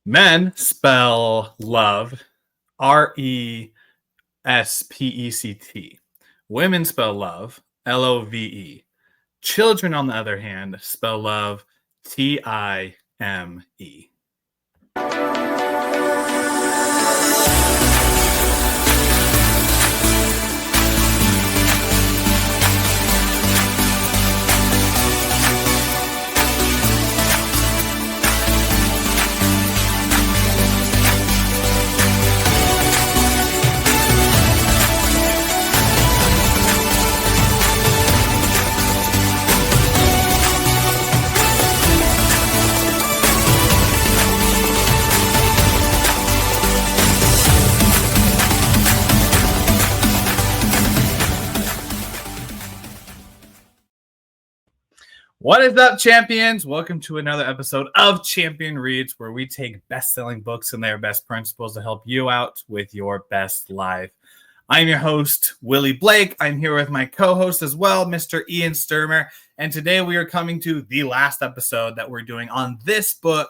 Men spell love Respect. Women spell love Love. Children, on the other hand, spell love Time. What is up, champions? Welcome to another episode of Champion Reads, where we take best-selling books and their best principles to help you out with your best life. I'm your host, Willie Blake. I'm here with my co-host as well, Mr. Ian Sturmer. And today we are coming to the last episode that we're doing on this book,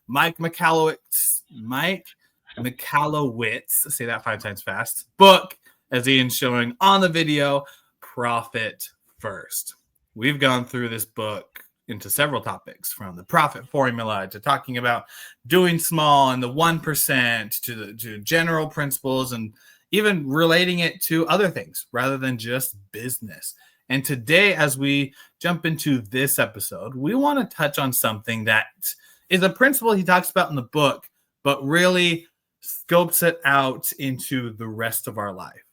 Michalowitz, say that 5 times fast, book, as Ian's showing on the video, Profit First. We've gone through this book into several topics, from the profit formula to talking about doing small and the 1% to general principles, and even relating it to other things rather than just business. And today, as we jump into this episode, we want to touch on something that is a principle he talks about in the book, but really scopes it out into the rest of our life,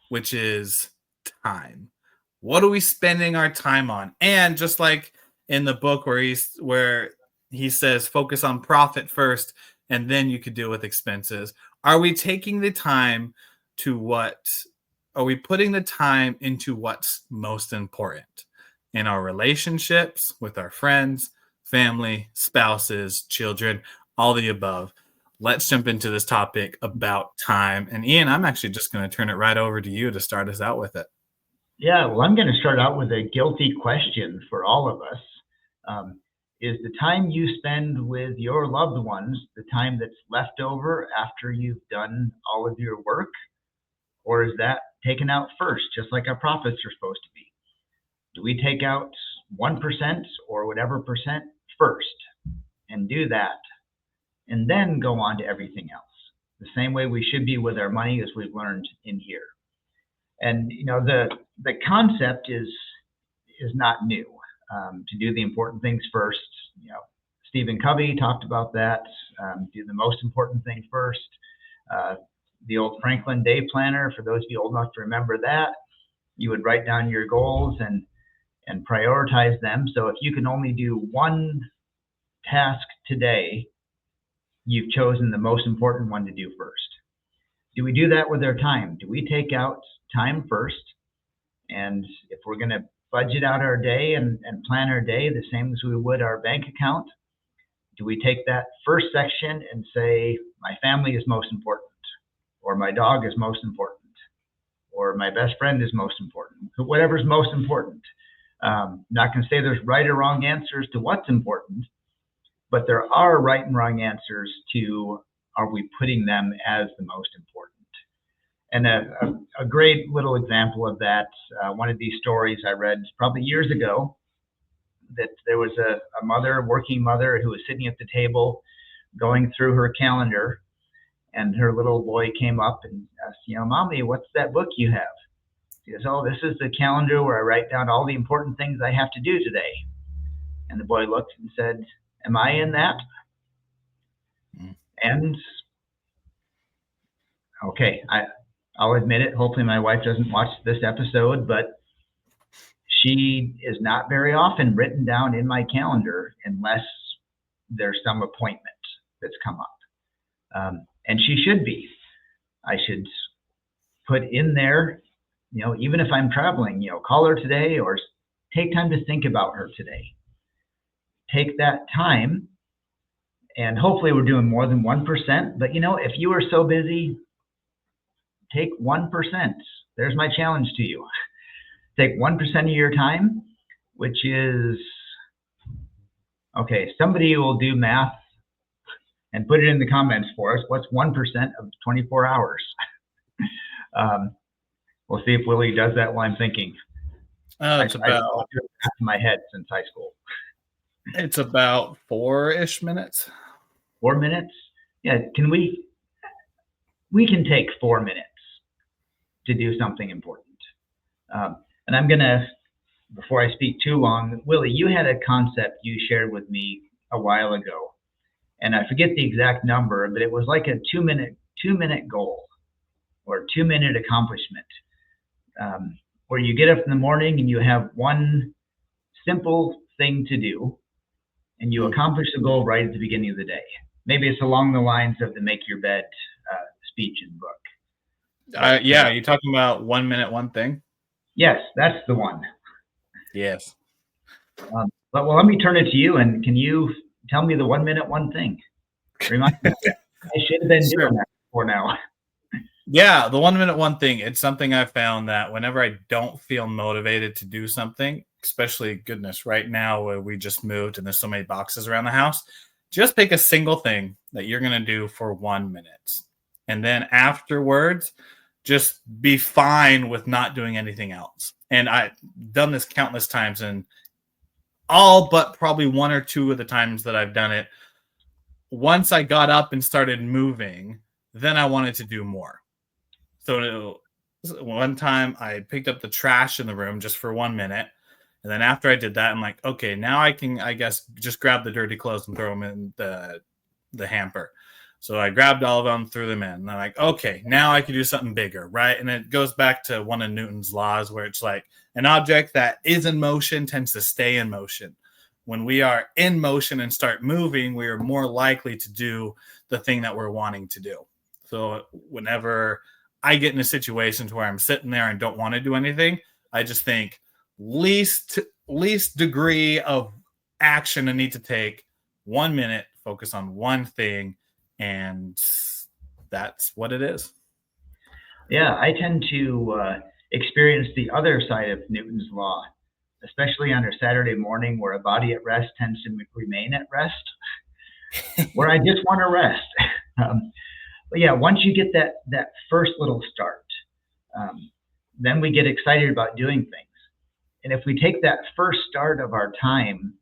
which is time. What are we spending our time on? And just like in the book where he says, focus on profit first, and then you could deal with expenses. Are we taking the time are we putting the time into what's most important in our relationships with our friends, family, spouses, children, all the above? Let's jump into this topic about time. And Ian, I'm actually just going to turn it right over to you to start us out with it. Yeah, well, I'm going to start out with a guilty question for all of us. Is the time you spend with your loved ones the time that's left over after you've done all of your work? Or is that taken out first, just like our profits are supposed to be? Do we take out 1% or whatever percent first and do that, and then go on to everything else? The same way we should be with our money, as we've learned in here. And the concept is not new. To do the important things first. Stephen Covey talked about that. Do the most important thing first. The old Franklin Day Planner, for those of you old enough to remember that, you would write down your goals and prioritize them. So if you can only do one task today, you've chosen the most important one to do first. Do we do that with our time? Do we take out time first? And if we're going to budget out our day and plan our day the same as we would our bank account, do we take that first section and say, my family is most important, or my dog is most important, or my best friend is most important, whatever's most important? Not going to say there's right or wrong answers to what's important, but there are right and wrong answers to, are we putting them as the most important? And a great little example of that, one of these stories I read probably years ago, that there was a working mother, who was sitting at the table going through her calendar, and her little boy came up and asked, Mommy, what's that book you have? She goes, oh, this is the calendar where I write down all the important things I have to do today. And the boy looked and said, am I in that? And okay, I'll admit it. Hopefully my wife doesn't watch this episode, but she is not very often written down in my calendar unless there's some appointment that's come up. And she should be. I should put in there, even if I'm traveling, call her today, or take time to think about her today. Take that time, and hopefully we're doing more than 1%. But if you are so busy, take 1%. There's my challenge to you. Take 1% of your time, which is, okay, somebody will do math And put it in the comments for us. What's 1% of 24 hours? We'll see if Willie does that while I'm thinking. It's I've been doing that in my head since high school. It's about 4-ish minutes. 4 minutes? Yeah, we can take 4 minutes to do something important. And I'm gonna, before I speak too long, Willie, you had a concept you shared with me a while ago, and I forget the exact number, but it was like a 2-minute goal or 2-minute accomplishment, where you get up in the morning and you have one simple thing to do, and you accomplish the goal right at the beginning of the day. Maybe it's along the lines of the make your bed speech and book. Yeah, you're talking about 1 minute, one thing? Yes, that's the one. Yes. But well, let me turn it to you, and can you tell me the 1 minute, one thing? Remind me. I should have been doing that before now. Yeah, the 1 minute, one thing. It's something I found that whenever I don't feel motivated to do something, especially goodness, right now where we just moved and there's so many boxes around the house, just pick a single thing that you're going to do for 1 minute. And then afterwards, just be fine with not doing anything else. And I've done this countless times, and all but probably 1 or 2 of the times that I've done it, once I got up and started moving, then I wanted to do more. So one time I picked up the trash in the room just for 1 minute. And then after I did that, I'm like, okay, now I can, I guess, just grab the dirty clothes and throw them in the hamper. So I grabbed all of them, threw them in. And I'm like, okay, now I can do something bigger, right? And it goes back to one of Newton's laws where it's like an object that is in motion tends to stay in motion. When we are in motion and start moving, we are more likely to do the thing that we're wanting to do. So whenever I get in a situation where I'm sitting there and don't want to do anything, I just think least degree of action I need to take, 1 minute, focus on one thing, and that's what it is. Yeah, I tend to experience the other side of Newton's law, especially on a Saturday morning where a body at rest tends to remain at rest, where I just want to rest. But yeah, once you get that first little start, then we get excited about doing things. And if we take that first start of our time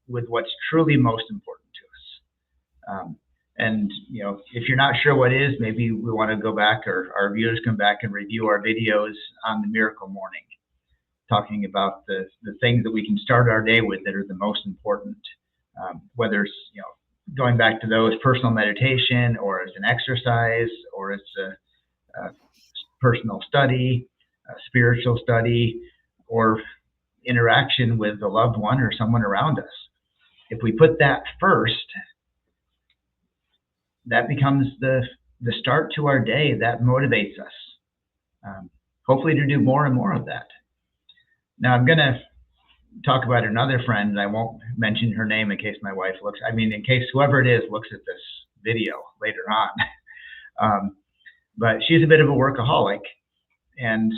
with what's truly most important to us, and if you're not sure what is, maybe we want to go back, or our viewers come back and review our videos on the Miracle Morning, talking about the things that we can start our day with that are the most important, whether it's going back to those personal meditation, or it's an exercise, or it's a personal study, a spiritual study, or interaction with a loved one or someone around us. If we put that first, that becomes the start to our day. That motivates us, hopefully, to do more and more of that. Now, I'm going to talk about another friend, and I won't mention her name in case my wife in case whoever it is looks at this video later on. But she's a bit of a workaholic, and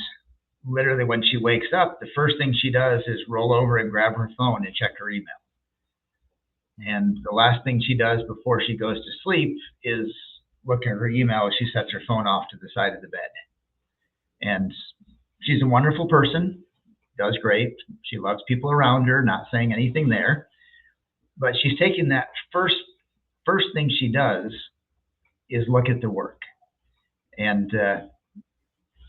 literally when she wakes up, the first thing she does is roll over and grab her phone and check her email. And the last thing she does before she goes to sleep is look at her email as she sets her phone off to the side of the bed. And she's a wonderful person, does great. She loves people around her, not saying anything there. But she's taking that first thing she does is look at the work. And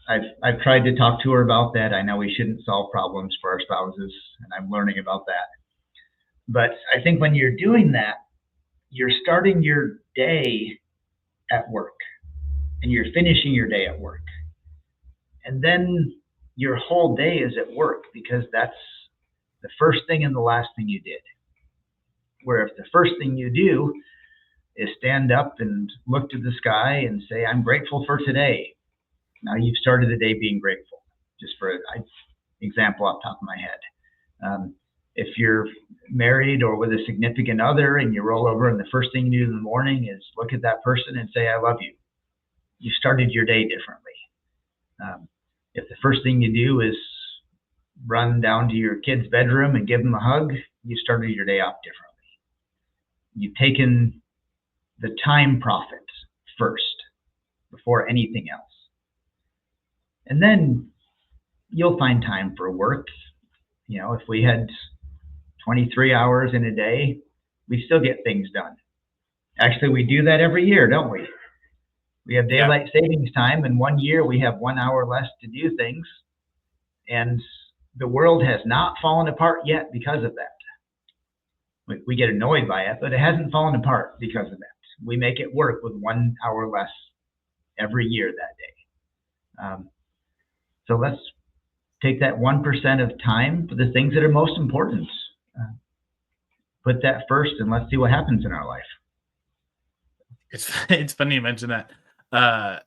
I've tried to talk to her about that. I know we shouldn't solve problems for our spouses, and I'm learning about that. But I think when you're doing that, you're starting your day at work, and you're finishing your day at work. And then your whole day is at work, because that's the first thing and the last thing you did. Where if the first thing you do is stand up and look to the sky and say, I'm grateful for today. Now you've started the day being grateful, just for an example off the top of my head. If you're married or with a significant other and you roll over and the first thing you do in the morning is look at that person and say, I love you, you started your day differently. If the first thing you do is run down to your kid's bedroom and give them a hug, you started your day off differently. You've taken the time profit first before anything else. And then you'll find time for work. If we had 23 hours in a day, we still get things done. Actually, we do that every year, don't we? We have daylight savings time, and 1 year we have 1 hour less to do things. And the world has not fallen apart yet because of that. We get annoyed by it, but it hasn't fallen apart because of that. We make it work with 1 hour less every year that day. So let's take that 1% of time for the things that are most important. Put that first, and let's see what happens in our life. It's funny you mention that.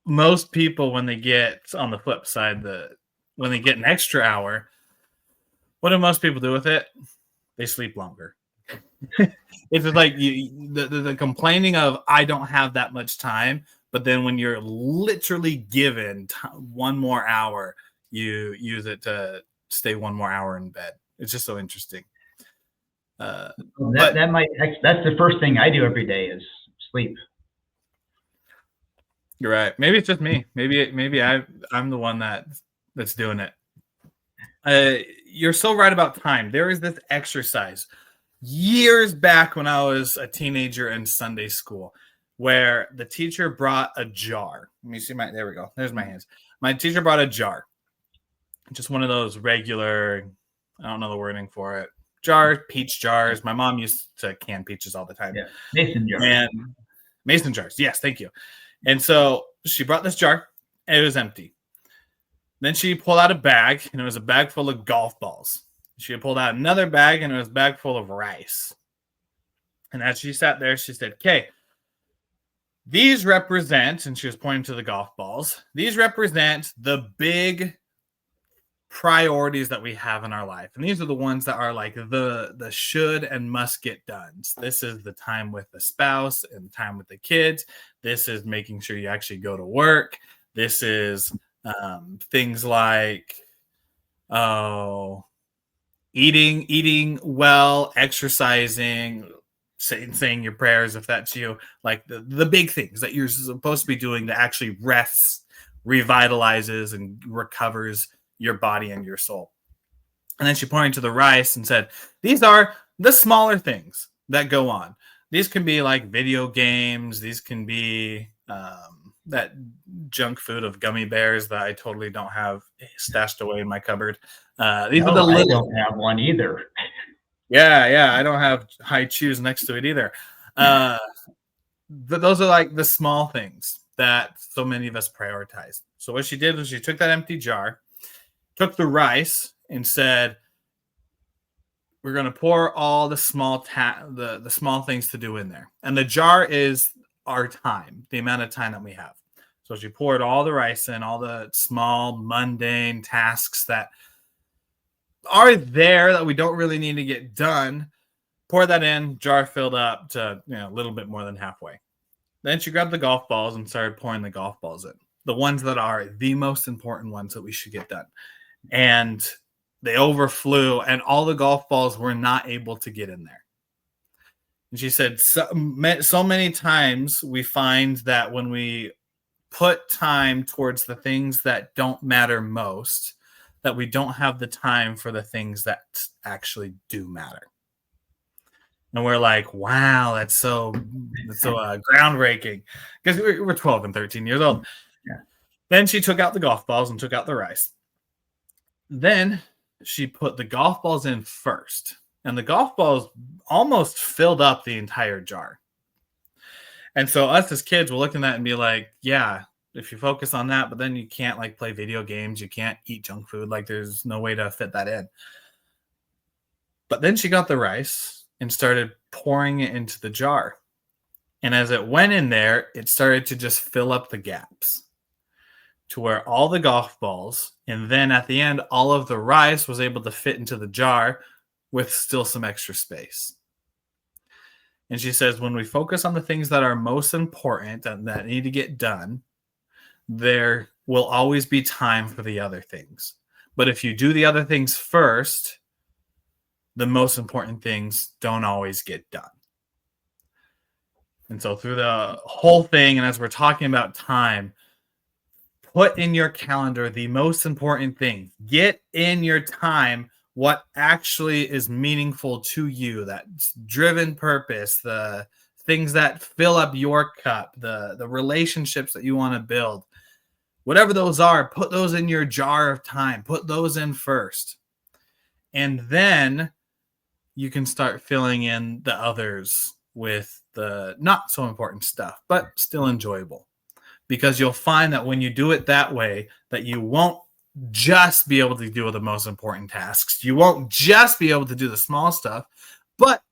Most people, when they get on the flip side, when they get an extra hour, what do most people do with it? They sleep longer. It's just like the complaining of I don't have that much time, but then when you're literally given 1 more hour, you use it to stay 1 more hour in bed. It's just so interesting. That's the first thing I do every day is sleep. You're right. Maybe it's just me. Maybe I'm the one that's doing it. You're so right about time. There is this exercise years back when I was a teenager in Sunday school where the teacher brought a jar. Let me see there we go. There's my hands. My teacher brought a jar. Just one of those regular, I don't know the wording for it, jars, peach jars. My mom used to can peaches all the time. Yeah, mason jars. And mason jars. Yes, thank you. And so she brought this jar, and it was empty. Then she pulled out a bag, and it was a bag full of golf balls. She pulled out another bag, and it was a bag full of rice. And as she sat there, she said, okay, these represent, and she was pointing to the golf balls, these represent the big priorities that we have in our life. And these are the ones that are like the should and must get done. So this is the time with the spouse and time with the kids. This is making sure you actually go to work. This is things like eating well, exercising, saying your prayers if that's you, like the big things that you're supposed to be doing that actually rests, revitalizes, and recovers your body and your soul. And then she pointed to the rice and said, these are the smaller things that go on. These can be like video games. These can be that junk food of gummy bears that I totally don't have stashed away in my cupboard. I don't have one either. Yeah. I don't have high chews next to it either. Those are like the small things that so many of us prioritize. So what she did was she took that empty jar, took the rice, and said, we're going to pour all the small the small things to do in there. And the jar is our time, the amount of time that we have. So she poured all the rice in, all the small, mundane tasks that are there that we don't really need to get done. Pour that in, jar filled up to a little bit more than halfway. Then she grabbed the golf balls and started pouring the golf balls in. The ones that are the most important ones that we should get done. And they overflew, and all the golf balls were not able to get in there. And she said, so many times we find that when we put time towards the things that don't matter most, that we don't have the time for the things that actually do matter. And we're like, wow, that's so groundbreaking, because we're 12 and 13 years old. Yeah. Then she took out the golf balls and took out the rice. Then she put the golf balls in first, and the golf balls almost filled up the entire jar. And so us as kids will look at that and be like, yeah, if you focus on that, but then you can't like play video games, you can't eat junk food, like there's no way to fit that in. But then she got the rice and started pouring it into the jar. And as it went in there, it started to just fill up the gaps to where all the golf balls, and then at the end, all of the rice was able to fit into the jar with still some extra space. And she says, when we focus on the things that are most important and that need to get done, there will always be time for the other things. But if you do the other things first, the most important things don't always get done. And so through the whole thing, and as we're talking about time, put in your calendar the most important thing. Get in your time what actually is meaningful to you, that driven purpose, the things that fill up your cup, the relationships that you want to build. Whatever those are, put those in your jar of time. Put those in first. And then you can start filling in the others with the not so important stuff, but still enjoyable. Because you'll find that when you do it that way, that you won't just be able to do the most important tasks. You won't just be able to do the small stuff, but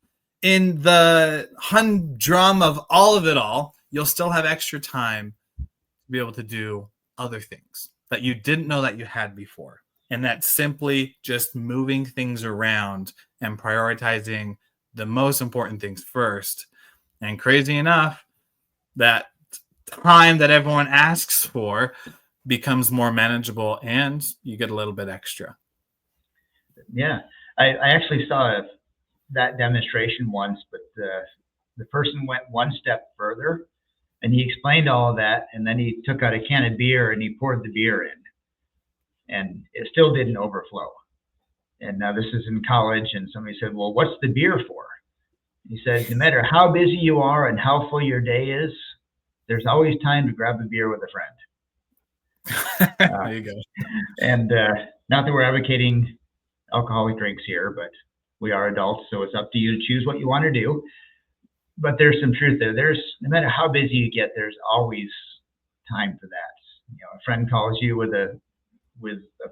in the humdrum of all of it all, you'll still have extra time to be able to do other things that you didn't know that you had before. And that's simply just moving things around and prioritizing the most important things first. And crazy enough, that time that everyone asks for becomes more manageable and you get a little bit extra. Yeah, I actually saw that demonstration once, but the person went one step further and he explained all of that, and then he took out a can of beer and he poured the beer in, and it still didn't overflow. And now this is in college, and somebody said, well, what's the beer for? He said, no matter how busy you are and how full your day is, there's always time to grab a beer with a friend. There you go. And not that we're advocating alcoholic drinks here, but we are adults, so it's up to you to choose what you want to do. But there's some truth there. There's, no matter how busy you get, there's always time for that. You know, a friend calls you with a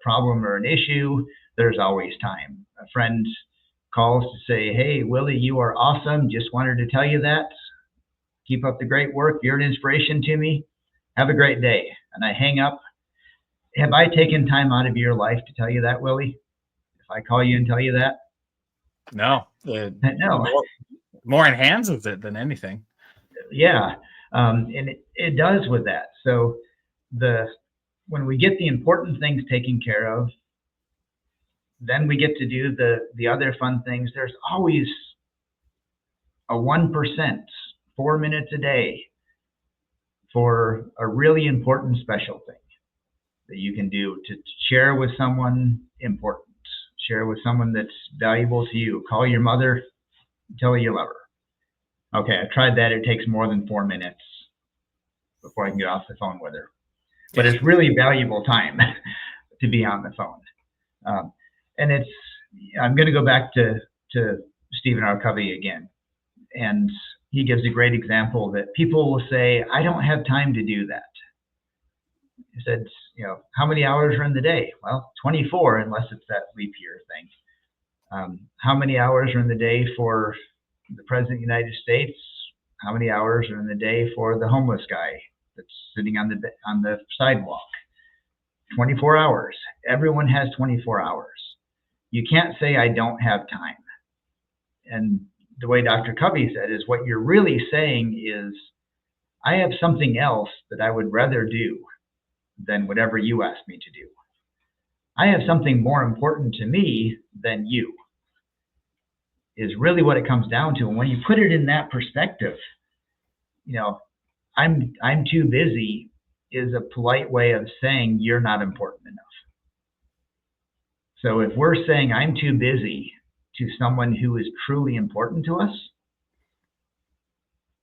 problem or an issue, there's always time. A friend calls to say, hey, Willie, you are awesome. Just wanted to tell you that. Keep up the great work. You're an inspiration to me. Have a great day. And I hang up. Have I taken time out of your life to tell you that, Willie? If I call you and tell you that? No. No. More enhances it than anything. Yeah. And it does with that. So when we get the important things taken care of, then we get to do the other fun things. There's always a 1%, 4 minutes a day for a really important special thing that you can do to share with someone important, share with someone that's valuable to you. Call your mother, tell her you love her. Okay, I tried that. It takes more than 4 minutes before I can get off the phone with her. But it's really valuable time to be on the phone. And I'm going to go back to Stephen R. Covey again. And he gives a great example that people will say, I don't have time to do that. He said, you know, how many hours are in the day? Well, 24, unless it's that leap year thing. How many hours are in the day for the President of the United States? How many hours are in the day for the homeless guy that's sitting on the sidewalk? 24 hours. Everyone has 24 hours. You can't say I don't have time. And the way Dr. Covey said is what you're really saying is I have something else that I would rather do than whatever you ask me to do. I have something more important to me than you, is really what it comes down to. And when you put it in that perspective, you know, I'm too busy is a polite way of saying you're not important enough. So if we're saying I'm too busy to someone who is truly important to us,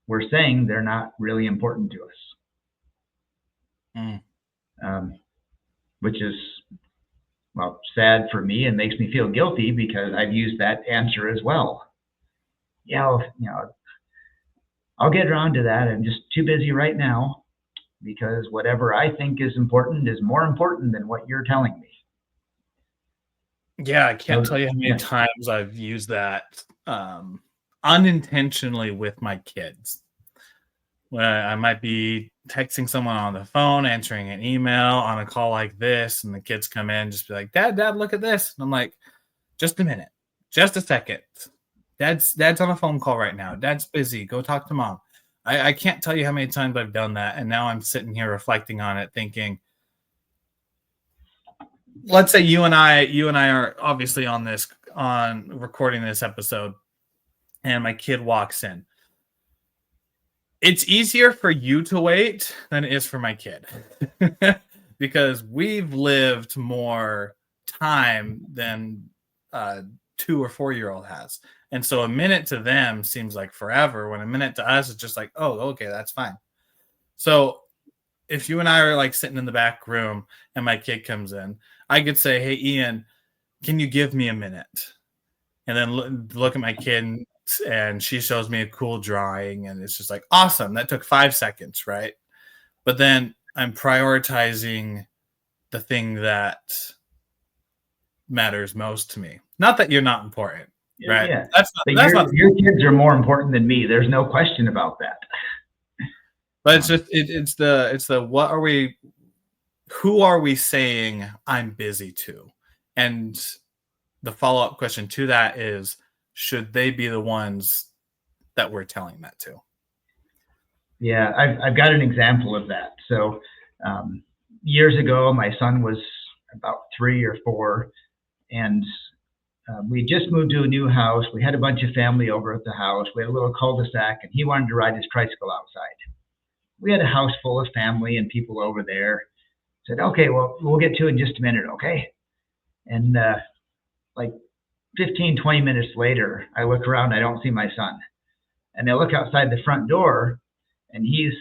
we're saying they're not really important to us. Which is, well, sad for me and makes me feel guilty because I've used that answer as well. Yeah, you know, I'll get around to that. I'm just too busy right now because whatever I think is important is more important than what you're telling me. Yeah, I can't tell you how many times I've used that unintentionally with my kids. When I might be texting someone on the phone, answering an email on a call like this, and the kids come in, just be like, Dad, look at this. And I'm like, just a minute, just a second. Dad's on a phone call right now. Dad's busy. Go talk to Mom. I can't tell you how many times I've done that. And now I'm sitting here reflecting on it, thinking, let's say you and I are obviously on recording this episode, and my kid walks in. It's easier for you to wait than it is for my kid because we've lived more time than a 2 or 4-year-old has. And so a minute to them seems like forever, when a minute to us is just like, oh, okay, that's fine. So if you and I are like sitting in the back room and my kid comes in, I could say, hey, Ian, can you give me a minute? And then look at my kid, and she shows me a cool drawing, and it's just like, awesome, that took 5 seconds, right? But then I'm prioritizing the thing that matters most to me. Not that you're not important, right? Yeah. That's not Your kids are more important than me. There's no question about that. but it's just it's the who are we saying I'm busy to? And the follow-up question to that is, should they be the ones that we're telling that to? Yeah, I've got an example of that. So years ago, my son was about 3 or 4, and we just moved to a new house. We had a bunch of family over at the house. We had a little cul-de-sac, and he wanted to ride his tricycle outside. We had a house full of family and people over there. Said, okay, well, we'll get to it in just a minute, okay? And like 15, 20 minutes later, I look around, I don't see my son. And I look outside the front door, and he's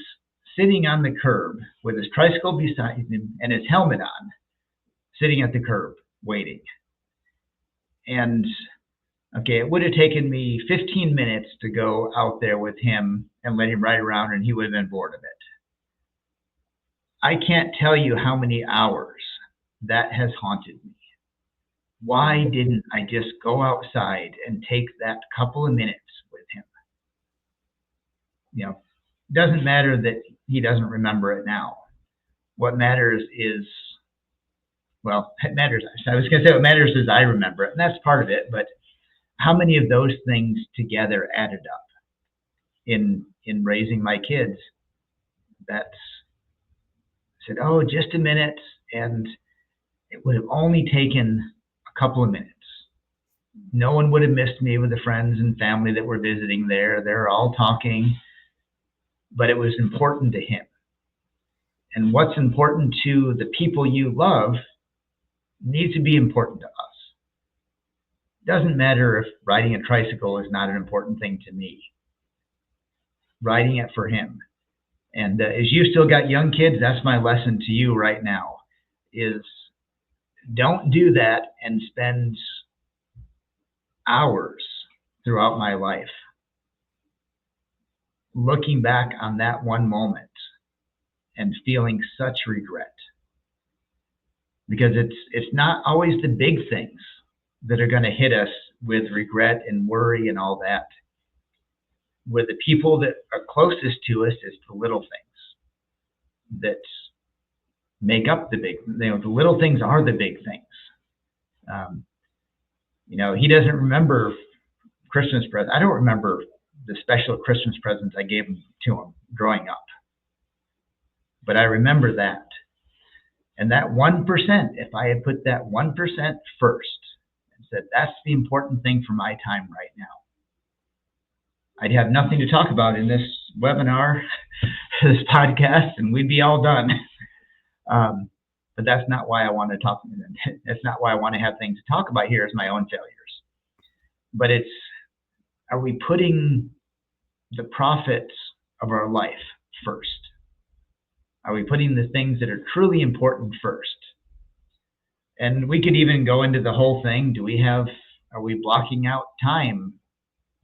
sitting on the curb with his tricycle beside him and his helmet on, sitting at the curb, waiting. And okay, it would have taken me 15 minutes to go out there with him and let him ride around, and he would have been bored of it. I can't tell you how many hours that has haunted me. Why didn't I just go outside and take that couple of minutes with him? You know, it doesn't matter that he doesn't remember it now. What matters is, well, it matters. I was going to say what matters is I remember it, and that's part of it. But how many of those things together added up in raising my kids? That's said, oh, just a minute, and it would have only taken a couple of minutes. No one would have missed me with the friends and family that were visiting there. They're all talking, but it was important to him. And what's important to the people you love needs to be important to us. It doesn't matter if riding a tricycle is not an important thing to me. Riding it for him. And as you still got young kids, that's my lesson to you right now, is don't do that and spend hours throughout my life looking back on that one moment and feeling such regret. Because it's not always the big things that are going to hit us with regret and worry and all that. With the people that are closest to us, it's the little things that make up the big. The little things are the big things. He doesn't remember Christmas presents. I don't remember the special Christmas presents I gave to him growing up, but I remember that. And that 1%, if I had put that 1% first and said, that's the important thing for my time right now, I'd have nothing to talk about in this webinar, this podcast, and we'd be all done. But that's not why I want to talk. That's not why I want to have things to talk about here, is my own failures. But are we putting the profits of our life first? Are we putting the things that are truly important first? And we could even go into the whole thing. Are we blocking out time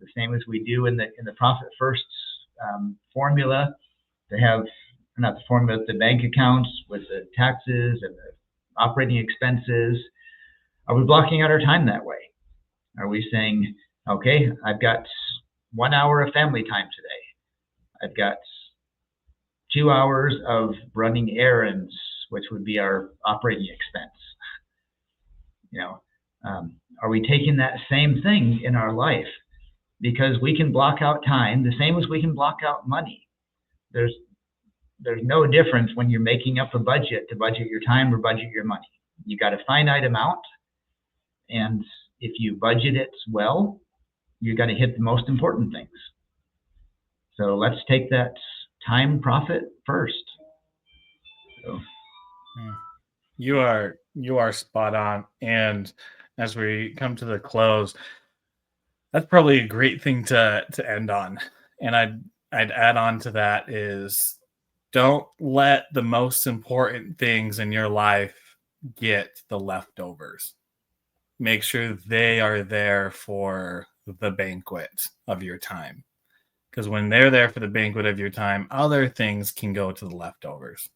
the same as we do in the profit first formula, to have, not the formula, the bank accounts with the taxes and the operating expenses? Are we blocking out our time that way? Are we saying, okay, I've got 1 hour of family time today. I've got 2 hours of running errands, which would be our operating expense. Are we taking that same thing in our life? Because we can block out time the same as we can block out money. There's no difference when you're making up a budget to budget your time or budget your money. You got a finite amount, and if you budget it well, you're going to hit the most important things. So let's take that time profit first. So. You are spot on. And as we come to the close, that's probably a great thing to end on. And I'd add on to that is don't let the most important things in your life get the leftovers. Make sure they are there for the banquet of your time. Because when they're there for the banquet of your time, other things can go to the leftovers.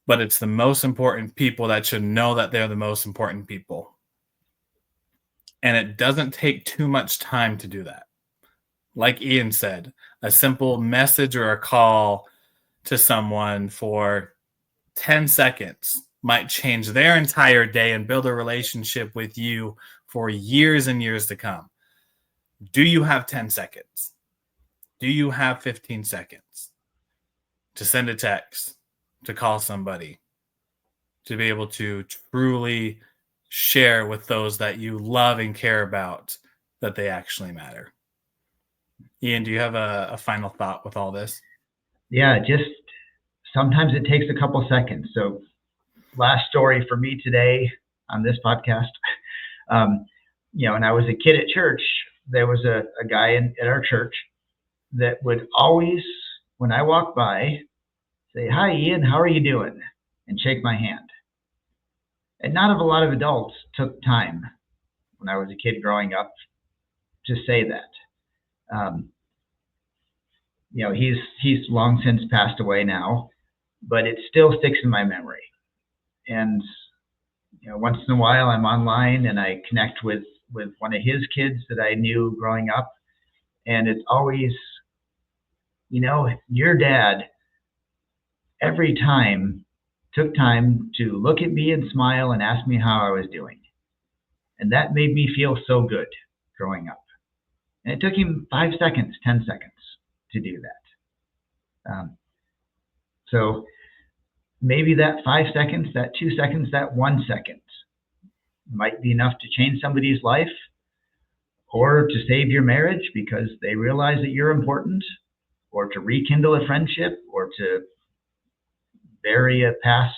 But it's the most important people that should know that they're the most important people. And it doesn't take too much time to do that. Like Ian said, a simple message or a call to someone for 10 seconds might change their entire day and build a relationship with you for years and years to come. Do you have 10 seconds? Do you have 15 seconds to send a text, to call somebody, to be able to truly share with those that you love and care about that they actually matter? Ian, do you have a final thought with all this? Yeah, just sometimes it takes a couple seconds. So last story for me today on this podcast, when I was a kid at church, there was a guy at our church that would always, when I walked by, say, "Hi, Ian, how are you doing?" and shake my hand. And not a lot of adults took time when I was a kid growing up to say that. He's long since passed away now, but it still sticks in my memory. And once in a while I'm online and I connect with one of his kids that I knew growing up, and it's always, your dad every time took time to look at me and smile and ask me how I was doing. And that made me feel so good growing up. And it took him 5 seconds, 10 seconds to do that. So maybe that 5 seconds, that 2 seconds, that 1 second might be enough to change somebody's life, or to save your marriage because they realize that you're important, or to rekindle a friendship, or to bury a past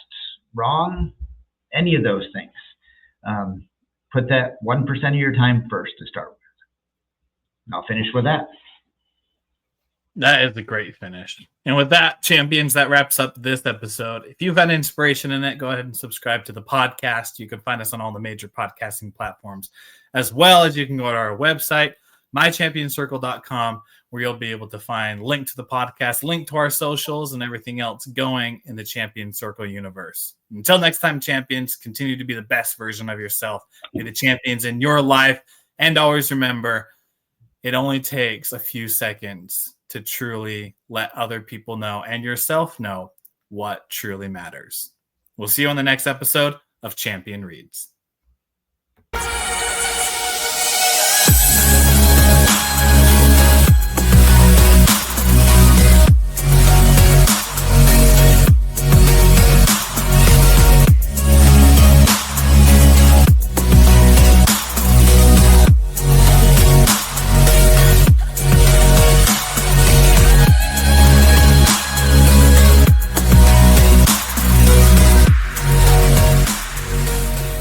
wrong, any of those things. Put that 1% of your time first to start with. And I'll finish with that. That is a great finish. And with that, champions, that wraps up this episode. If you've had inspiration in it, go ahead and subscribe to the podcast. You can find us on all the major podcasting platforms, as well as you can go to our website, mychampionscircle.com, where you'll be able to find link to the podcast, link to our socials, and everything else going in the Champion Circle universe. Until next time, champions, continue to be the best version of yourself. Be the champions in your life. And always remember, it only takes a few seconds to truly let other people know and yourself know what truly matters. We'll see you on the next episode of Champion Reads.